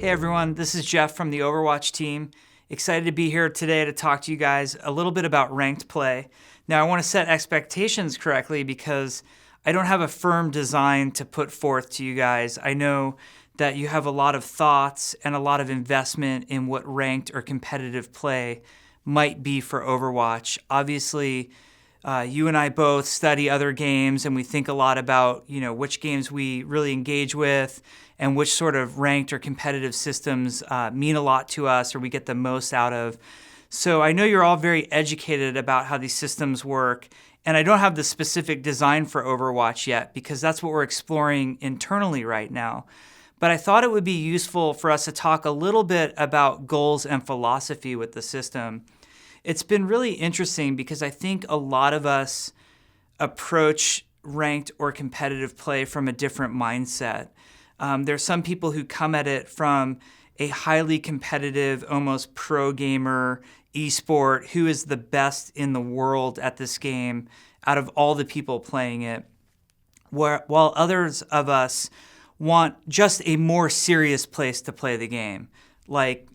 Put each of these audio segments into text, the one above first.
Hey everyone, this is Jeff from the Overwatch team. Excited to be here today to talk to you guys a little bit about ranked play. Now I want to set expectations correctly because I don't have a firm design to put forth to you guys. I know that you have a lot of thoughts and a lot of investment in what ranked or competitive play might be for Overwatch. Obviously, you and I both study other games and we think a lot about, which games we really engage with and which sort of ranked or competitive systems mean a lot to us or we get the most out of. So I know you're all very educated about how these systems work, and I don't have the specific design for Overwatch yet because that's what we're exploring internally right now. But I thought it would be useful for us to talk a little bit about goals and philosophy with the system. It's been really interesting because I think a lot of us approach ranked or competitive play from a different mindset. There's some people who come at it from a highly competitive, almost pro gamer esport, who is the best in the world at this game out of all the people playing it, while others of us want just a more serious place to play the game. Like,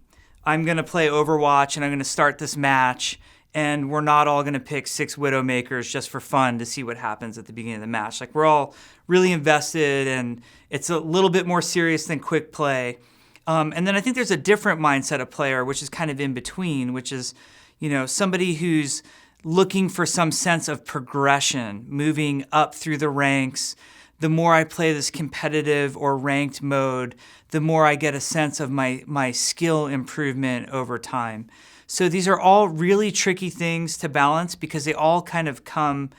I'm going to play Overwatch and I'm going to start this match, and we're not all going to pick 6 Widowmakers just for fun to see what happens at the beginning of the match. Like, we're all really invested, and it's a little bit more serious than quick play. And then I think there's a different mindset of player, which is kind of in between, which is, somebody who's looking for some sense of progression, moving up through the ranks. The more I play this competitive or ranked mode, the more I get a sense of my skill improvement over time. So these are all really tricky things to balance because they all kind of come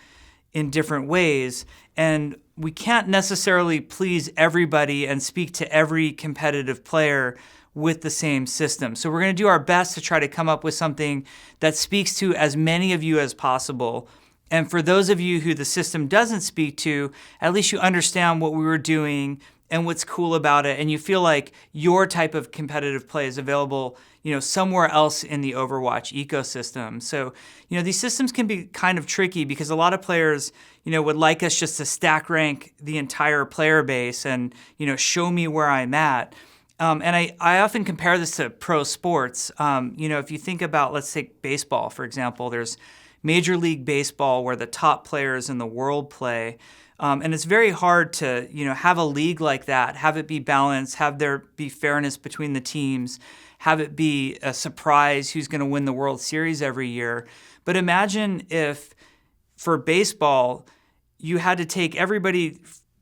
in different ways. And we can't necessarily please everybody and speak to every competitive player with the same system. So we're going to do our best to try to come up with something that speaks to as many of you as possible. And for those of you who the system doesn't speak to, at least you understand what we were doing and what's cool about it, and you feel like your type of competitive play is available, somewhere else in the Overwatch ecosystem. So, these systems can be kind of tricky because a lot of players, would like us just to stack rank the entire player base and, show me where I'm at. And I often compare this to pro sports. If you think about, let's take baseball, for example, there's Major League Baseball where the top players in the world play. And it's very hard to, have a league like that, have it be balanced, have there be fairness between the teams, have it be a surprise who's going to win the World Series every year. But imagine if, for baseball, you had to take everybody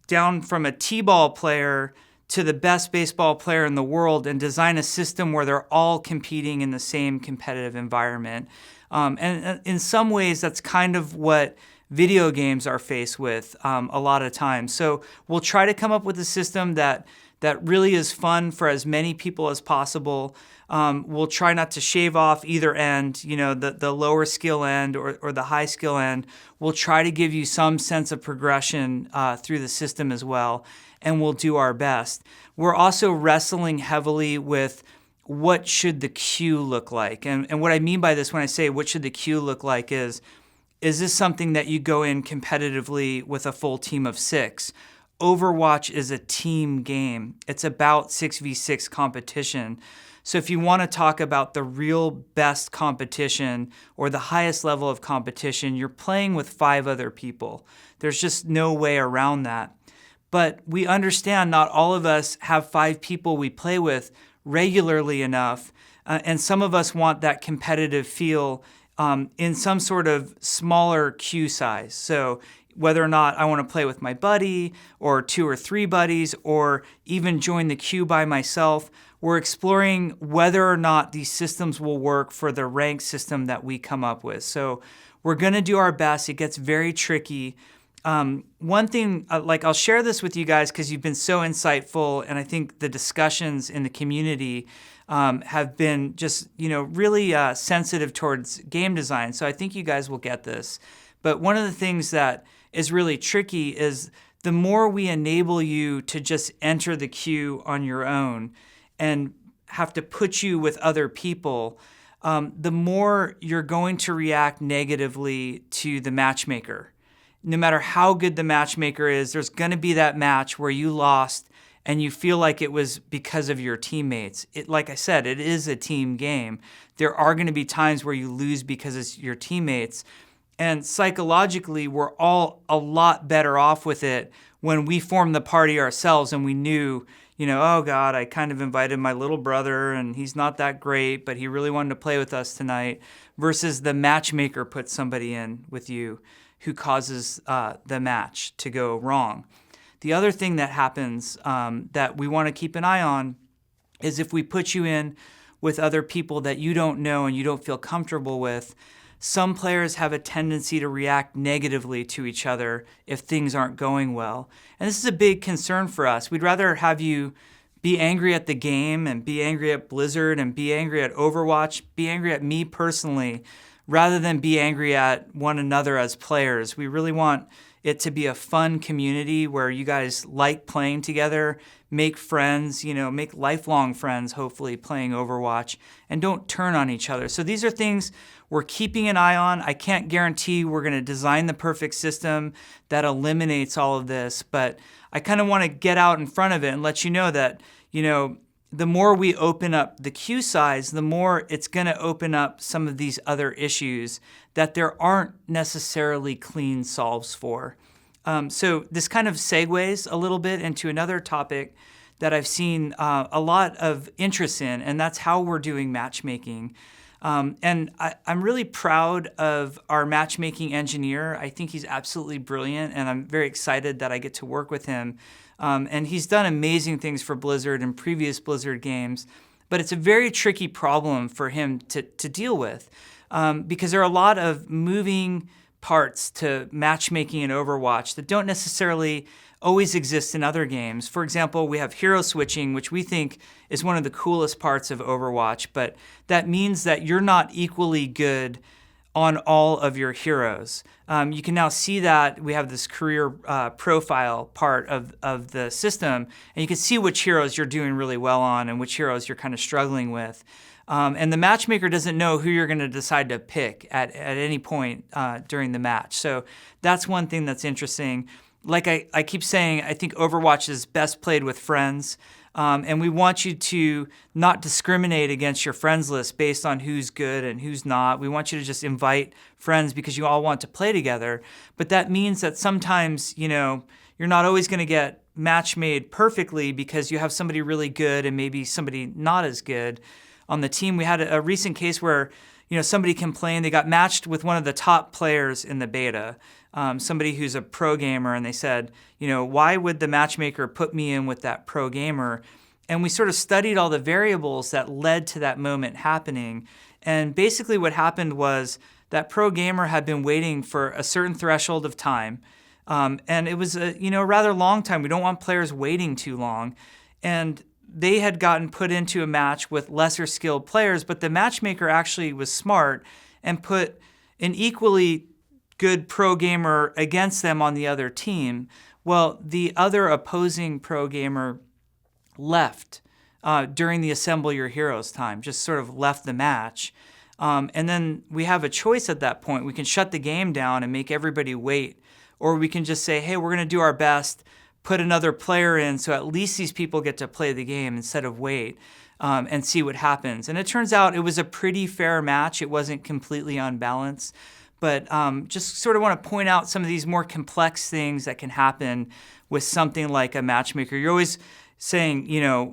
down from a T-ball player to the best baseball player in the world and design a system where they're all competing in the same competitive environment. And in some ways, that's kind of what video games are faced with a lot of times. So we'll try to come up with a system that really is fun for as many people as possible. We'll try not to shave off either end, the lower skill end or the high skill end. We'll try to give you some sense of progression through the system as well, and we'll do our best. We're also wrestling heavily with what should the queue look like? And what I mean by this when I say what should the queue look like is this something that you go in competitively with a full team of 6? Overwatch is a team game. It's about 6v6 competition. So if you want to talk about the real best competition or the highest level of competition, you're playing with 5 other people. There's just no way around that. But we understand not all of us have 5 people we play with regularly enough, and some of us want that competitive feel in some sort of smaller queue size. So whether or not I want to play with my buddy or 2 or 3 buddies or even join the queue by myself, we're exploring whether or not these systems will work for the rank system that we come up with. So we're going to do our best. It gets very tricky. One thing, I'll share this with you guys because you've been so insightful, and I think the discussions in the community have been just, really sensitive towards game design. So I think you guys will get this. But one of the things that is really tricky is the more we enable you to just enter the queue on your own and have to put you with other people, the more you're going to react negatively to the matchmaker. No matter how good the matchmaker is, there's going to be that match where you lost and you feel like it was because of your teammates. Like I said, it is a team game. There are going to be times where you lose because it's your teammates. And psychologically, we're all a lot better off with it when we formed the party ourselves and we knew, oh God, I kind of invited my little brother and he's not that great, but he really wanted to play with us tonight, versus the matchmaker puts somebody in with you who causes the match to go wrong. The other thing that happens that we want to keep an eye on is if we put you in with other people that you don't know and you don't feel comfortable with. Some players have a tendency to react negatively to each other if things aren't going well. And this is a big concern for us. We'd rather have you be angry at the game and be angry at Blizzard and be angry at Overwatch, be angry at me personally, rather than be angry at one another as players. We really want it to be a fun community where you guys like playing together, make friends, make lifelong friends, hopefully, playing Overwatch, and don't turn on each other. So these are things we're keeping an eye on. I can't guarantee we're going to design the perfect system that eliminates all of this, but I kind of want to get out in front of it and let you know that, the more we open up the queue size, the more it's going to open up some of these other issues that there aren't necessarily clean solves for. So this kind of segues a little bit into another topic that I've seen a lot of interest in, and that's how we're doing matchmaking. And I'm really proud of our matchmaking engineer. I think he's absolutely brilliant, and I'm very excited that I get to work with him. And he's done amazing things for Blizzard and previous Blizzard games, but it's a very tricky problem for him to deal with because there are a lot of moving parts to matchmaking in Overwatch that don't necessarily always exist in other games. For example, we have hero switching, which we think is one of the coolest parts of Overwatch, but that means that you're not equally good on all of your heroes. You can now see that we have this career profile part of the system, and you can see which heroes you're doing really well on and which heroes you're kind of struggling with. And the matchmaker doesn't know who you're going to decide to pick at any point during the match. So that's one thing that's interesting. Like I keep saying, I think Overwatch is best played with friends. And we want you to not discriminate against your friends list based on who's good and who's not. We want you to just invite friends because you all want to play together. But that means that sometimes, you're not always going to get match made perfectly because you have somebody really good and maybe somebody not as good on the team. We had a recent case where, somebody complained they got matched with one of the top players in the beta, somebody who's a pro gamer, and they said, why would the matchmaker put me in with that pro gamer? And we sort of studied all the variables that led to that moment happening. And basically what happened was that pro gamer had been waiting for a certain threshold of time. And it was a rather long time. We don't want players waiting too long. And they had gotten put into a match with lesser skilled players, but the matchmaker actually was smart and put an equally good pro gamer against them on the other team. Well, the other opposing pro gamer left during the assemble your heroes time, just sort of left the match. And then we have a choice at that point. We can shut the game down and make everybody wait, or we can just say, hey, we're going to do our best, put another player in so at least these people get to play the game instead of wait and see what happens. And it turns out it was a pretty fair match. It wasn't completely unbalanced. But just sort of want to point out some of these more complex things that can happen with something like a matchmaker. You're always saying,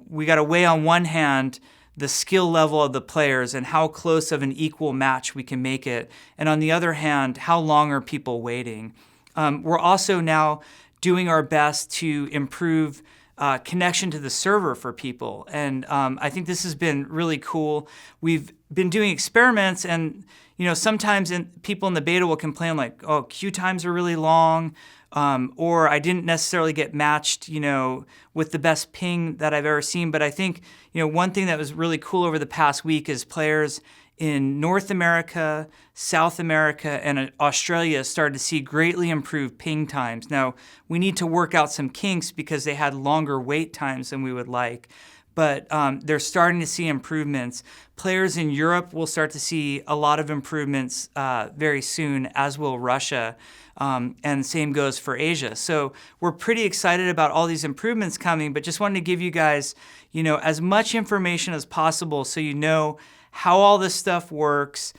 we got to weigh on one hand the skill level of the players and how close of an equal match we can make it. And on the other hand, how long are people waiting? We're also now doing our best to improve connection to the server for people. And I think this has been really cool. We've been doing experiments, and sometimes people in the beta will complain like, oh, queue times are really long, or I didn't necessarily get matched, with the best ping that I've ever seen. But I think, one thing that was really cool over the past week is players in North America, South America, and Australia started to see greatly improved ping times. Now, we need to work out some kinks because they had longer wait times than we would like. but they're starting to see improvements. Players in Europe will start to see a lot of improvements very soon, as will Russia, and same goes for Asia. So we're pretty excited about all these improvements coming, but just wanted to give you guys, as much information as possible so you know how all this stuff works.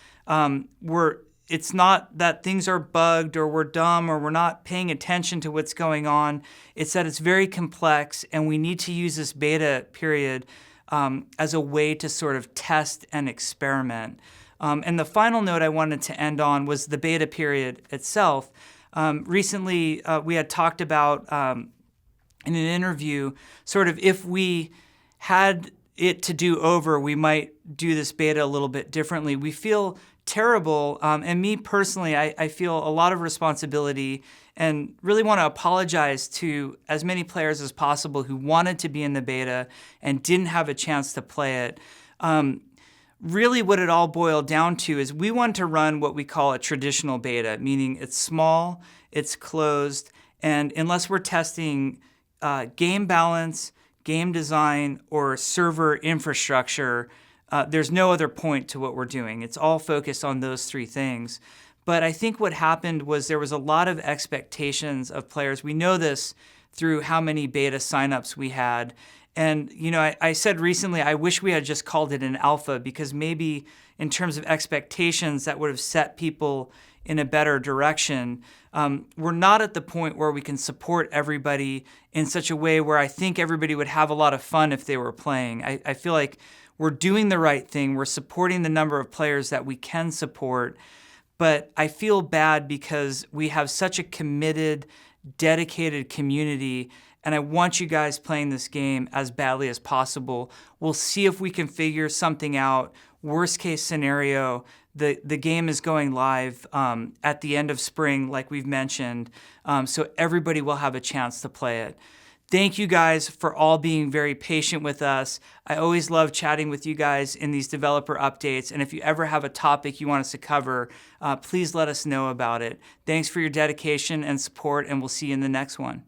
It's not that things are bugged or we're dumb or we're not paying attention to what's going on. It's that it's very complex and we need to use this beta period as a way to sort of test and experiment. And the final note I wanted to end on was the beta period itself. Recently, we had talked about in an interview sort of if we had it to do over, we might do this beta a little bit differently. We feel terrible, and me personally, I feel a lot of responsibility and really want to apologize to as many players as possible who wanted to be in the beta and didn't have a chance to play it. Really what it all boiled down to is we want to run what we call a traditional beta, meaning it's small, it's closed, and unless we're testing game balance, game design, or server infrastructure, there's no other point to what we're doing. It's all focused on those three things. But I think what happened was there was a lot of expectations of players. We know this through how many beta signups we had. And, I said recently, I wish we had just called it an alpha because maybe in terms of expectations, that would have set people in a better direction. We're not at the point where we can support everybody in such a way where I think everybody would have a lot of fun if they were playing. I feel like we're doing the right thing. We're supporting the number of players that we can support. But I feel bad because we have such a committed, dedicated community, and I want you guys playing this game as badly as possible. We'll see if we can figure something out. Worst case scenario, the game is going live at the end of spring, like we've mentioned, so everybody will have a chance to play it. Thank you guys for all being very patient with us. I always love chatting with you guys in these developer updates. And if you ever have a topic you want us to cover, please let us know about it. Thanks for your dedication and support, and we'll see you in the next one.